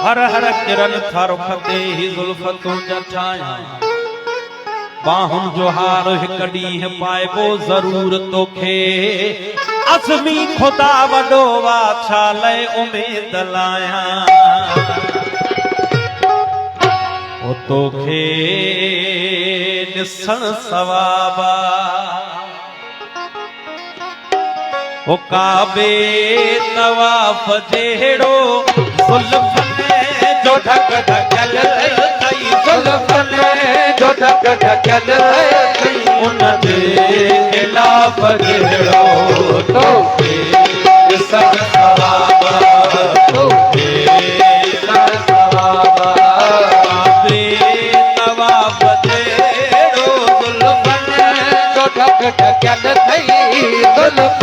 हर हर किरण थारो फते ही जुल्फ तो जठाया बाहुन जो हार हिकड़ी है पाए वो जरूर तोखे असमी खुदा वडो वा छाले उम्मीद लाया ओ तोखे निसन सवाबा ओ काबे तवाफ जेड़ो जुल्फ जो ढक ढकल थई जुल्फ जो ढक ढकल थई उन दे खिलाफ जेड़ो तोखे सब सवाबा तोखे सब सवाबा काबे तवाफ जेड़ो जुल्फ जो ढक ढकल थई जुल्फ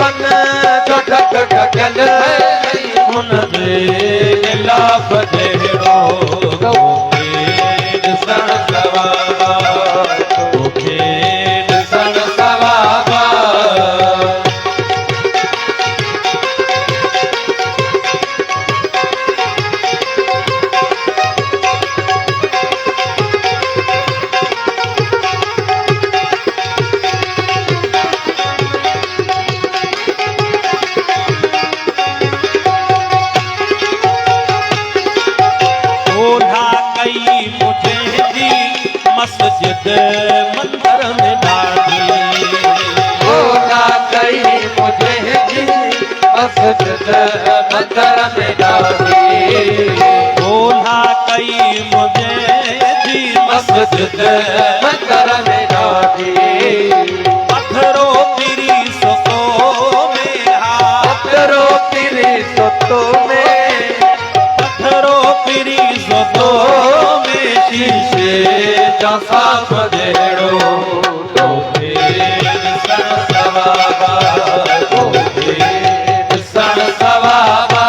जो ढक ढकल थई उन दे खिलाफ जेड़ो तोखे सन सवाबा तोखे सन सवाबा मस्जिद मंदिर में डाली ओला गई मुझे जी मस्जिद मंदिर में डाली ओला गई मुझे जी मस्जिद मंदिर में डाली पत्थरों तेरी सोतो में पत्थरों तेरी सोतो में पत्थरों तेरी सोतो में शीशे साफ जेड़ो तोखे सन सवाबा तोखे सन सवाबा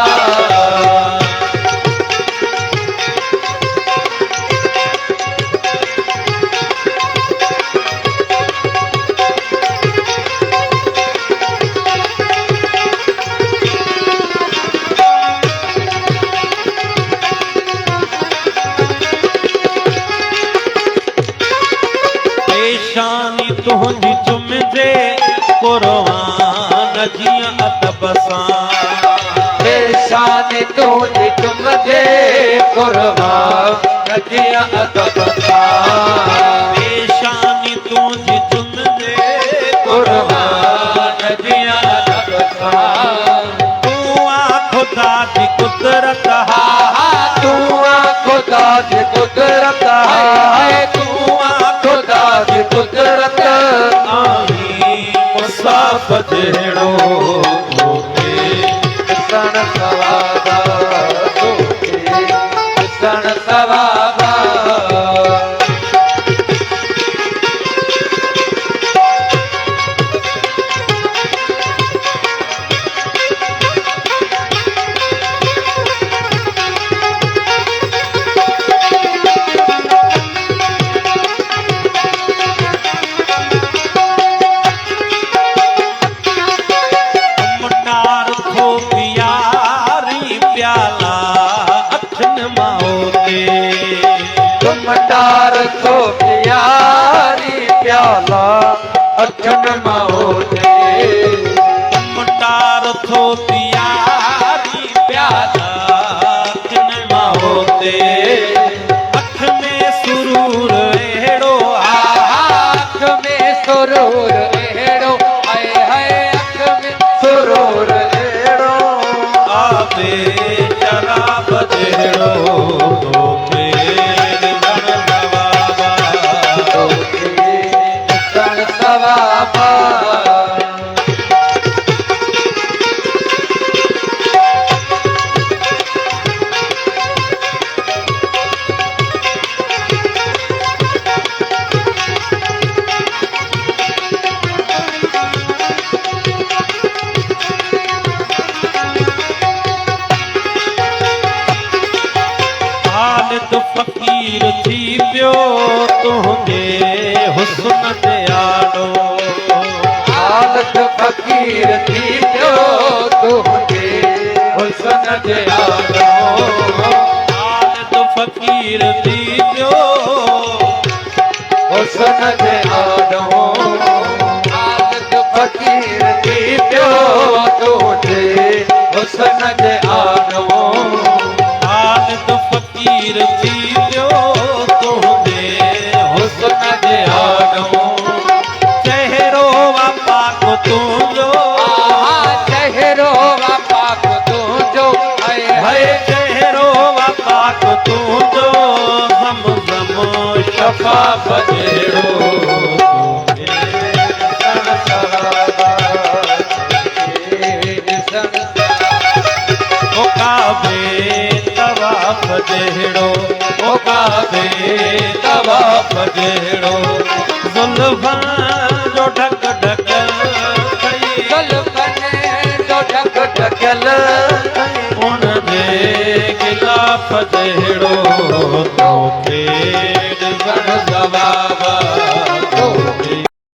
पेशानी तुझी चुमजे कुर्बान जिया अतबसां पेशानी तुझी चुमजे कुर्बान जिया अतबसां पेशानी तुझी चुमजे कुर्बान जिया अतबसां तू आ खुदा दी कुदरत हा तू आ खुदा दी कुदरत है तू आ खुदा दी कुदरत आई मुसाफ जेड़ो तोखे सन सवाबा तोखे सन सवाबा मटार को प्यारी प्याला अखन माओते मटार को प्यारी प्याला अखन माओते अख में सुरूर एड़ो आँख में सुरूर एड़ो हाय हाय अख में सुरूर एड़ो आबे शराब जेड़ो तोखे सवाबा हालत फकीर थी पियो तुझे हुस्न ते आड़ो हालत फकीर थी पियो तुझे हुस्न ते आड़ो फकीर थी पियो हुस्न जे आॾो आदत फकीर थी पियो तुझे हुस्न जे आॾो आदत फकीर थी पियो तुझे हुस्न जे आॾो चेहरो पाक तुंहिंजो चेहरो पाक तुंहिंजो है चेहरो पाक तुंहिंजो ज़म शफ़ा बजेड़ो ओ काबे तवाफ़ जहिड़ो ओ काबे तवाफ़ जहिड़ो ज़ुल्फ़न जो ढक ढकल जो ढक ढकल उन जे गिलाफ़ जहिड़ो तोखे ॾिसण सवार